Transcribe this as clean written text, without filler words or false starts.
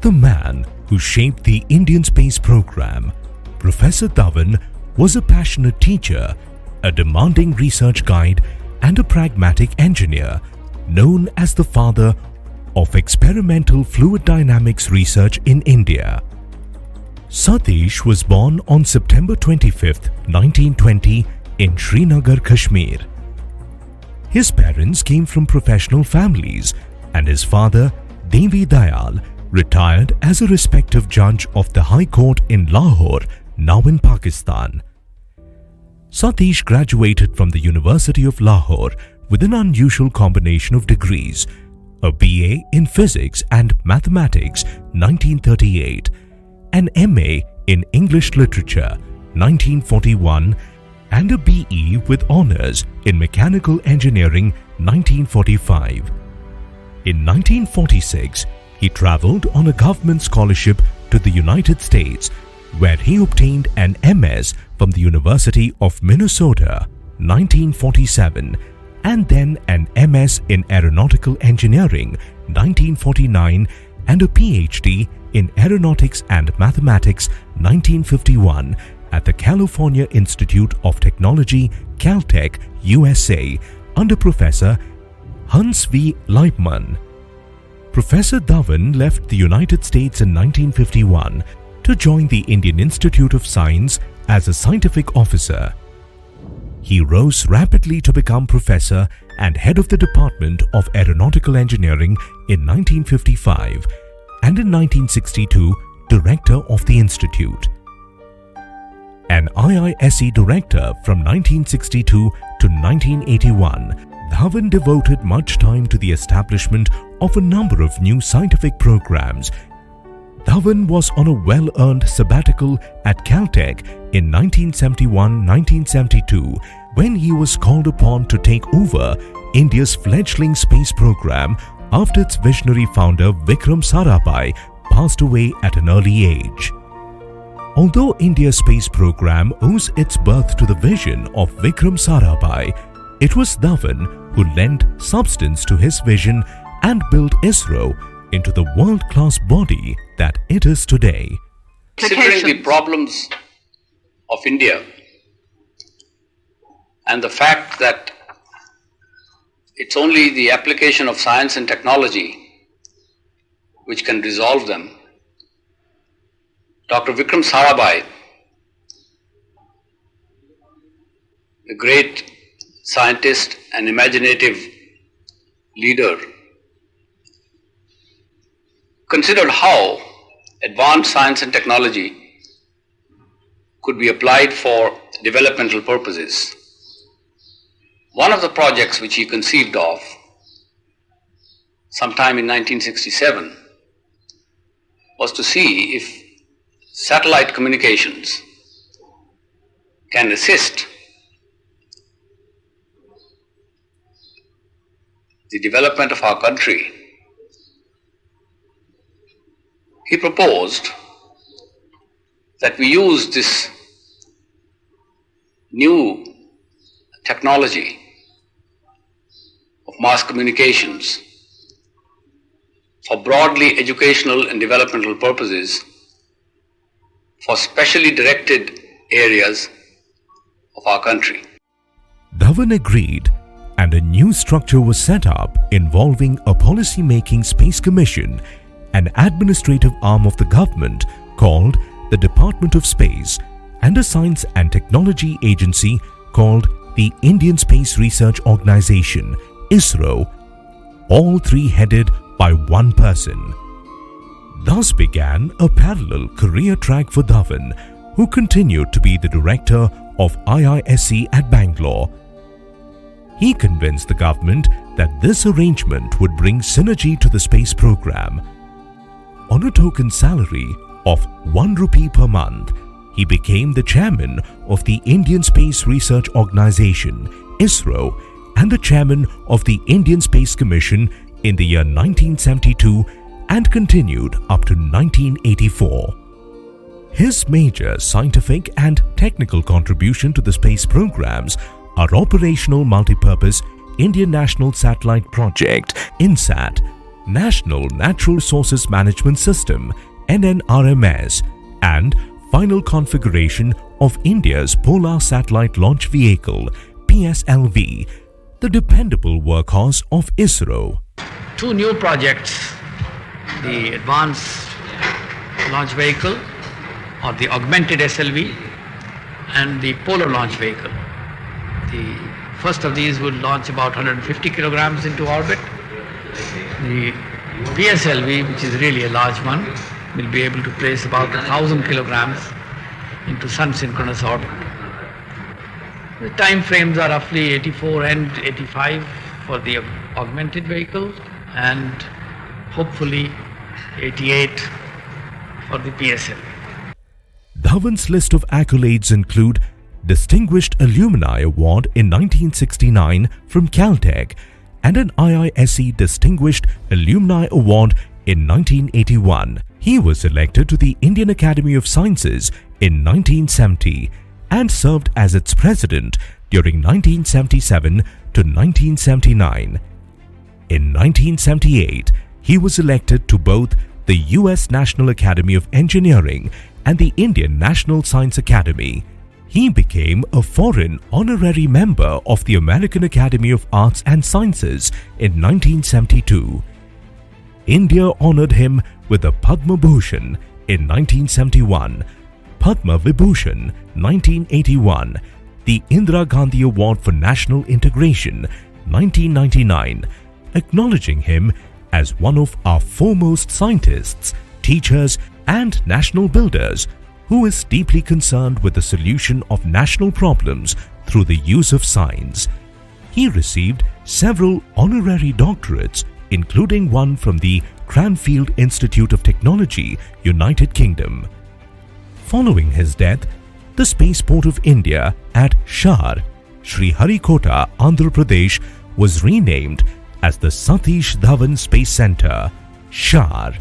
The man who shaped the Indian space program, Professor Dhawan, was a passionate teacher, a demanding research guide, and a pragmatic engineer, known as the father of experimental fluid dynamics research in India. Satish was born on September 25, 1920 in Srinagar, Kashmir. His parents came from professional families, and his father, Devi Dayal, retired as a respected judge of the High Court in Lahore, now in Pakistan. Satish graduated from the University of Lahore with an unusual combination of degrees, a BA in Physics and Mathematics 1938, an MA in English Literature 1941, and a BE with honours in Mechanical Engineering 1945. In 1946, he travelled on a government scholarship to the United States, where he obtained an MS from the University of Minnesota 1947 and then an MS in Aeronautical Engineering 1949 and a PhD in Aeronautics and Mathematics 1951 at the California Institute of Technology, Caltech, USA, under Professor Hans V. Leibman. Professor Dhawan left the United States in 1951 to join the Indian Institute of Science as a scientific officer. He rose rapidly to become professor and head of the Department of Aeronautical Engineering in 1955 and in 1962 director of the institute. An IISc director from 1962 to 1981, Dhawan devoted much time to the establishment of a number of new scientific programs. Dhawan was on a well-earned sabbatical at Caltech in 1971-1972 when he was called upon to take over India's fledgling space program after its visionary founder Vikram Sarabhai passed away at an early age. Although India's space program owes its birth to the vision of Vikram Sarabhai, it was Dhawan who lent substance to his vision and built ISRO into the world-class body that it is today. Considering the problems of India and the fact that it's only the application of science and technology which can resolve them, Dr. Vikram Sarabhai, a great scientist and imaginative leader, considered how advanced science and technology could be applied for developmental purposes. One of the projects which he conceived of sometime in 1967 was to see if satellite communications can assist the development of our country. He proposed that we use this new technology of mass communications for broadly educational and developmental purposes for specially directed areas of our country. Dhawan agreed, and a new structure was set up involving a policy-making space commission, an administrative arm of the government called the Department of Space, and a science and technology agency called the Indian Space Research Organisation, ISRO, all three headed by one person. Thus began a parallel career track for Dhawan, who continued to be the director of IISc at Bangalore. He convinced the government that this arrangement would bring synergy to the space program. On a token salary of ₹1 per month, he became the chairman of the Indian Space Research Organisation, ISRO, and the chairman of the Indian Space Commission in the year 1972 and continued up to 1984. His major scientific and technical contribution to the space programs are Operational Multipurpose Indian National Satellite Project, INSAT, National Natural Resources Management System (NNRMS) and final configuration of India's Polar Satellite Launch Vehicle (PSLV), the dependable workhorse of ISRO. Two new projects, the Advanced Launch Vehicle or the Augmented SLV and the Polar Launch Vehicle. The first of these will launch about 150 kilograms into orbit. The PSLV, which is really a large one, will be able to place about 1,000 kilograms into sun-synchronous orbit. The time frames are roughly 84 and 85 for the augmented vehicle and hopefully 88 for the PSLV. Dhawan's list of accolades include Distinguished Alumni Award in 1969 from Caltech and an IISc Distinguished Alumni Award in 1981. He was elected to the Indian Academy of Sciences in 1970 and served as its president during 1977 to 1979. In 1978, he was elected to both the US National Academy of Engineering and the Indian National Science Academy. He became a foreign honorary member of the American Academy of Arts and Sciences in 1972. India honored him with the Padma Bhushan in 1971, Padma Vibhushan 1981, the Indira Gandhi Award for National Integration 1999, acknowledging him as one of our foremost scientists, teachers and national builders who is deeply concerned with the solution of national problems through the use of science. He received several honorary doctorates, including one from the Cranfield Institute of Technology, United Kingdom. Following his death, the Spaceport of India at Shar, Sriharikota, Andhra Pradesh was renamed as the Satish Dhawan Space Centre, Shar.